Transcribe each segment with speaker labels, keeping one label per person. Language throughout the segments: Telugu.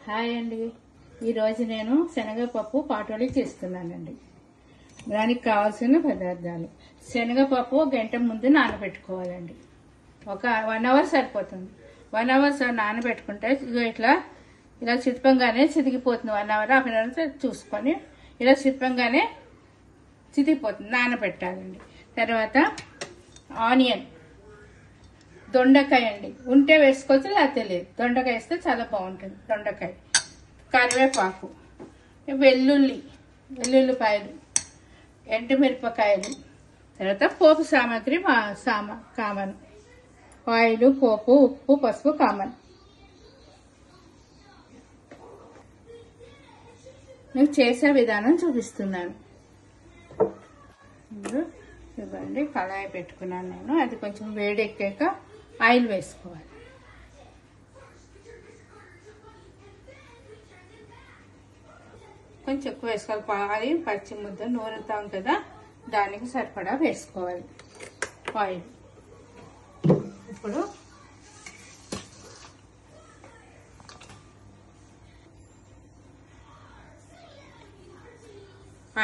Speaker 1: హాయ్ అండి. ఈరోజు నేను శనగపప్పు పాటోలి చేస్తున్నానండి. దానికి కావాల్సిన పదార్థాలు: శనగపప్పు గంట ముందు నానబెట్టుకోవాలండి. ఒక 1 అవర్ సరిపోతుంది. 1 అవర్ నానబెట్టుకుంటే ఇలా చితపంగానే చితికిపోతుంది. 1 అవర్ హాఫ్ అన్ అవర్ చూసుకొని ఇలా చితపంగానే చితికిపోతుంది, నానబెట్టాలండి. తర్వాత ఆనియన్, దొండకాయ అండి, ఉంటే వేసుకోవచ్చు, లేకపోతే లేదు. దొండకాయ వేస్తే చాలా బాగుంటుంది. దొండకాయ, కరివేపాకు, వెల్లుల్లిపాయలు, ఎండుమిరపకాయలు, తర్వాత పోపు సామాగ్రి కామన్, ఆయిల్, పోపు, ఉప్పు, పసుపు కామన్. నేను చేసే విధానం చూపిస్తున్నాను. ఇవ్వండి, కళాయి పెట్టుకున్నాను నేను. అది కొంచెం వేడెక్కాక ఆయిల్ వేసుకోవాలి. కొంచెం ఎక్కువ వేసుకోవాలి. పచ్చి ముద్ద నూరుతాం కదా, దానికి సరిపడా వేసుకోవాలి ఆయిల్. ఇప్పుడు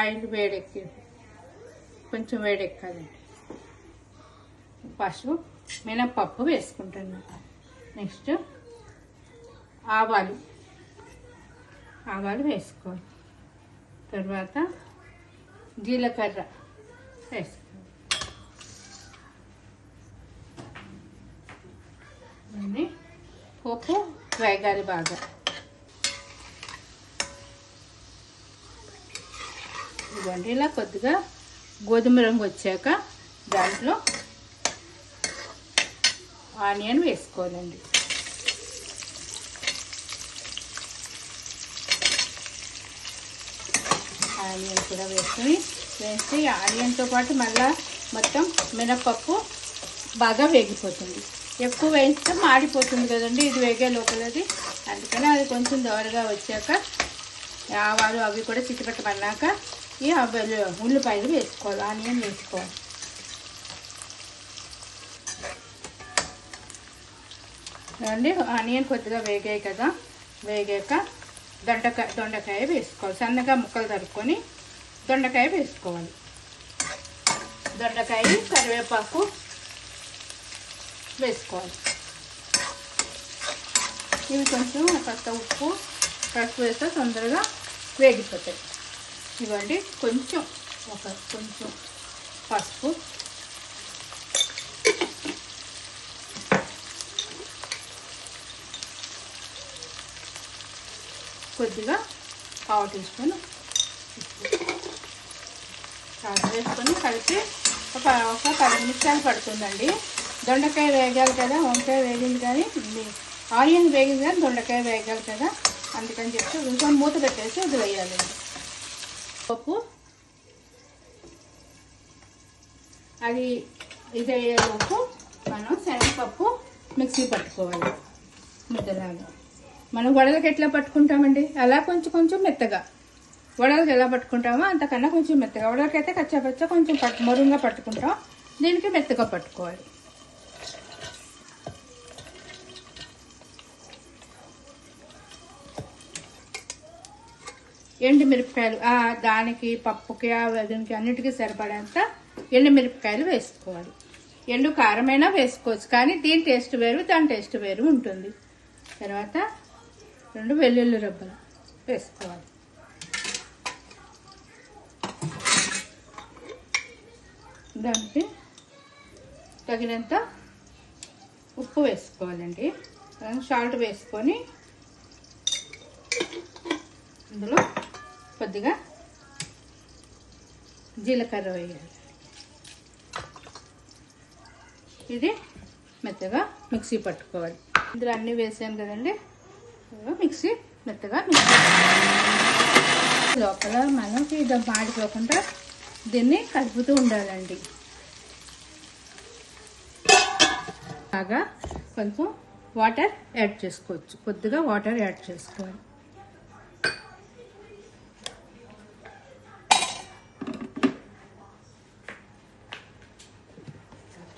Speaker 1: ఆయిల్ కొంచెం వేడెక్కాలండి. ఫస్ట్ మినప్పప్పు వేసుకుంటాను. నెక్స్ట్ ఆవాలు వేసుకోవాలి. తర్వాత జీలకర్ర వేసుకోవాలి. పోపు వేగాలి బాగా. ఇవ్వండి, ఇలా కొద్దిగా గోధుమ రంగు వచ్చాక దాంట్లో ఆనియన్ వేసుకోవాలండి. ఆనియన్ కూడా వేస్తే ఆనియన్తో పాటు మళ్ళీ మొత్తం మినపప్పు బాగా వేగిపోతుంది. ఎక్కువ వేస్తే మాడిపోతుంది కదండి, ఇది వేగే లోపలది. అందుకని అది కొంచెం దోరగా వచ్చాక ఆవాలు అవి కూడా చిట్టుపెట్టమన్నాక ఈ ఉల్లిపాయలు వేసుకోవాలి, ఆనియన్ వేసుకోవాలి. అండి, ఆనియన్ కొద్దిగా వేగాయి కదా, వేగాక దొండకాయ వేసుకోవాలి. సన్నగా ముక్కలు తరుక్కొని దొండకాయ వేసుకోవాలి. దొండకాయ, కరివేపాకు వేసుకోవాలి. ఇవి కొంచెం కాస్త ఉప్పు పసుపు వేస్తే తొందరగా వేగిపోతాయి. ఇవ్వండి, కొంచెం పసుపు, కొద్దిగా 1/2 టీ స్పూన్ వేసుకొని కలిపి ఒక 10 నిమిషాలు పడుతుందండి. దొండకాయ వేగాలి కదా, వంకాయ వేగింది కానీ ఆనియన్ వేగింది కానీ దొండకాయ వేగాలి కదా, అందుకని చెప్పి కొంచెం మూత పెట్టేసి వదిలేయాలండి. పప్పు అది ఇదయ్యేలోపు మనం శనగపప్పు మిక్సీ పట్టుకోవాలి ముద్దలాగా. మనం వడలకి ఎట్లా పట్టుకుంటామండి, అలా కొంచెం మెత్తగా. వడలకి ఎలా పట్టుకుంటామో అంతకన్నా కొంచెం మెత్తగా. వడలకైతే కచ్చాపచ్చ కొంచెం మరుగ్గా పట్టుకుంటాం, దీనికి మెత్తగా పట్టుకోవాలి. ఎండుమిరపకాయలు దానికి పప్పుకి దీనికి అన్నిటికీ సరిపడేంత ఎండుమిరపకాయలు వేసుకోవాలి. ఎండు కారమైనా వేసుకోవచ్చు, కానీ దీని టేస్ట్ వేరు, దాని టేస్ట్ వేరు ఉంటుంది. తర్వాత 2 వెల్లుల్లి రెబ్బలు వేసుకోవాలి. దానికి తగినంత ఉప్పు వేసుకోవాలండి. సాల్ట్ వేసుకొని అందులో కొద్దిగా జీలకర్ర వేయాలి. ఇది మెత్తగా మిక్సీ పట్టుకోవాలి. ఇందులో అన్నీ వేసాను కదండి, మెత్తగా మిక్సీ లోపల మనకి ఇది మాడిపోకుండా దీన్ని కలుపుతూ ఉండాలండి. బాగా కొంచెం వాటర్ యాడ్ చేసుకోవచ్చు, కొద్దిగా వాటర్ యాడ్ చేసుకోవాలి.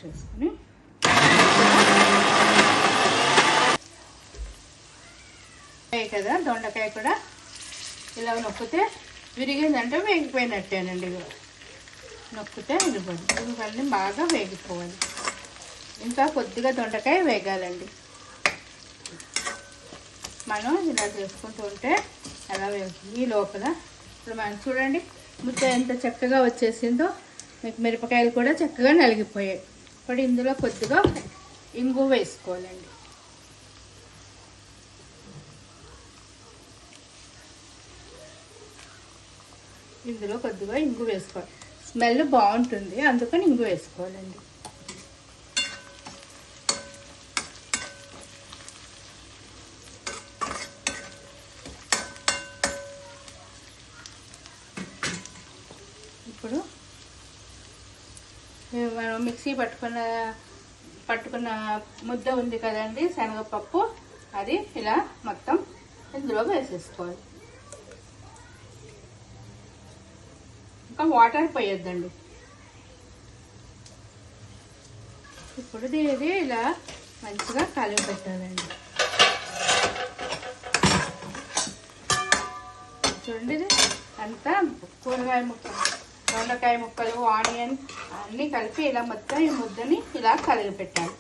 Speaker 1: చేసుకుని కదా దొండకాయ కూడా ఇలా నొక్కితే విరిగిందంటే వేగిపోయినట్టేనండి. నొక్కితే ఇవన్నీ బాగా వేగిపోవాలి. ఇంకా కొద్దిగా దొండకాయ వేగాలండి. మనం ఇలా చేసుకుంటూ ఉంటే అలా వేగుతుంది. ఈ లోపల ఇప్పుడు మనం చూడండి ముద్ద ఎంత చక్కగా వచ్చేసిందో. మీకు మిరపకాయలు కూడా చక్కగా నలిగిపోయాయి. ఇప్పుడు ఇందులో కొద్దిగా ఇంగు వేసుకోవాలండి. ఇందులో కొద్దిగా ఇంగు వేసుకోవాలి. స్మెల్ బాగుంటుంది, అందుకని ఇంగు వేసుకోవాలండి. ఇప్పుడు మనం మిక్సీ పట్టుకున్న ముద్ద ఉంది కదండి శనగపప్పు, అది ఇలా మొత్తం ఇందులో వేసేసుకోవాలి. ఇంకా వాటర్ పోయొద్దండి. ఇప్పుడు ఇది ఇలా మంచిగా కలిపి పెట్టాలండి. చూడండి ఇది అంతా కూరగాయ ముక్కలు, దొండకాయ ముక్కలు, ఆనియన్ అన్నీ కలిపి ఇలా మొత్తం ఈ ముద్దని ఇలా కలిపి పెట్టాలి.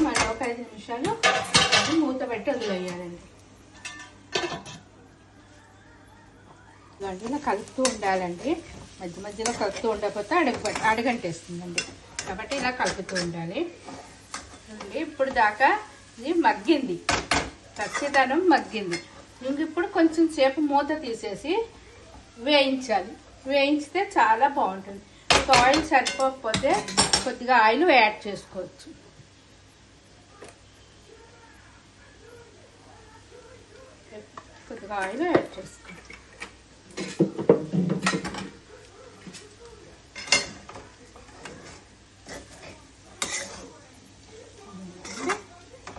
Speaker 1: మళ్ళీ ఒక 5 నిమిషాలు మూత పెట్టి వదిలేయాలండి. ఇలా కలుపుతూ ఉండాలండి. మధ్య మధ్యలో కలుపుతూ ఉండకపోతే అడుగంటేస్తుందండి. కాబట్టి ఇలా కలుపుతూ ఉండాలి. ఇప్పుడు దాకా ఇది మగ్గింది, పచ్చిదనం మగ్గింది. ఇంక ఇప్పుడు కొంచెం సేపు మూత తీసేసి వేయించాలి. వేయించితే చాలా బాగుంటుంది. మీకు ఆయిల్ సరిపోకపోతే కొద్దిగా ఆయిల్ యాడ్ చేసుకోవచ్చు. కొద్దిగా ఆయిల్ యాడ్ చేసుకోవచ్చు.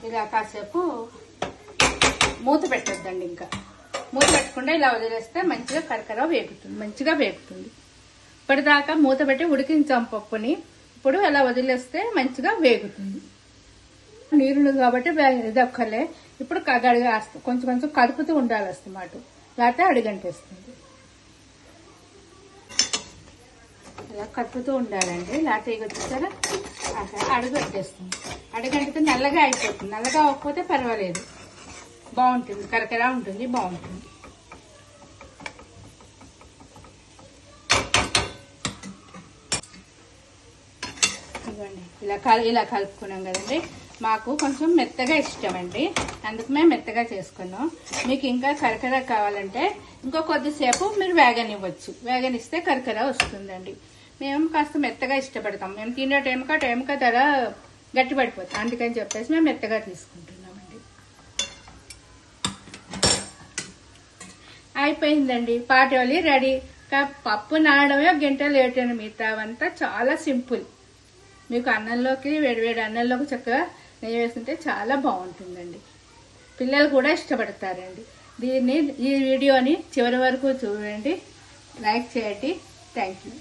Speaker 1: ఇలా కాసేపు మూత పెట్టొద్దండి. ఇంకా మూత పెట్టకుండా ఇలా వదిలేస్తే మంచిగా కరకర వేగుతుంది, మంచిగా వేగుతుంది. ఇప్పటిదాకా మూత పెట్టి ఉడికించాం పప్పుని. ఇప్పుడు ఇలా వదిలేస్తే మంచిగా వేగుతుంది. నీళ్ళు కాబట్టి ఇది ఒక్కలే. ఇప్పుడు కొంచెం కొంచెం కలుపుతూ ఉండాలి అన్నమాట, లేకపోతే అడుగంటేస్తుంది. ఇలా కలుపుతూ ఉండాలండి, లేకపోతే ఇక వచ్చేసారా అడుగంటేస్తుంది. అడుగంటితే నల్లగా అయిపోతుంది. నల్లగా అవ్వకపోతే పర్వాలేదు, బాగుంటుంది, కరకరా ఉంటుంది, బాగుంటుంది. ఇవ్వండి ఇలా కలుపుకున్నాం కదండి. మాకు కొంచెం మెత్తగా ఇష్టం అండి, అందుకు మేము మెత్తగా చేసుకున్నాం. మీకు ఇంకా కరకర కావాలంటే ఇంకో కొద్దిసేపు మీరు వేగనివ్వచ్చు. వేగనిస్తే కరకర వస్తుందండి. మేము కాస్త మెత్తగా ఇష్టపడతాం. మేము తినే టైంకా ధర గట్టి పడిపోతాం, అందుకని చెప్పేసి మేము మెత్తగా తీసుకుంటున్నామండి. అయిపోయిందండి పాటోలి రెడీ. పప్పు నానడమే 1 గంట లేట్ అని, మిగతావంతా చాలా సింపుల్. మీకు అన్నంలోకి వేడివేడి అన్నంలోకి చక్కగా నెయ్యి వేసుకుంటే చాలా బాగుంటుందండి. పిల్లలు కూడా ఇష్టపడతారండి. ఈ వీడియోని చివరి వరకు చూడండి, లైక్ చేయండి. Thank you.